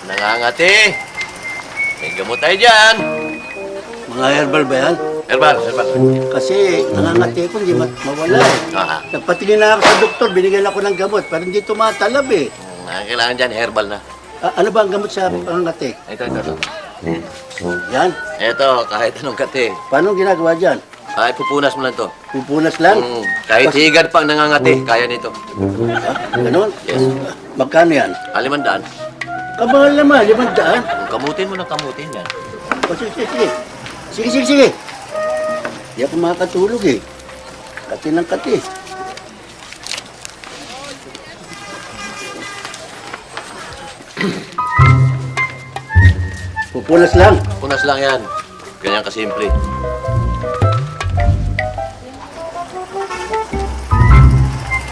Nangangati. May gamot tayo dyan. Mga herbal ba yan? Herbal. Kasi nangangati ko, hindi mawala eh. Aha. Nagpatingin na ako sa doktor, binigyan ako ng gamot, pero hindi tumatalab eh. Ang kailangan dyan, herbal na. Ano ba ang gamot sa pangangati? Ito. Yan. Ito, kahit anong kati. Paano ginagawa dyan? Kahit pupunas mo lang to. Pupunas lang? Kahit higad pang nangangati, kaya nito. Ganon? Yes. Magkano yan? 500. Kamahal naman, 500. Kamutin mo ng kamutin yan. O, sige. Sige. Hindi ako makakatulog eh. Kati ng kati. Pupunas lang. Punas lang yan. Ganyan kasimple.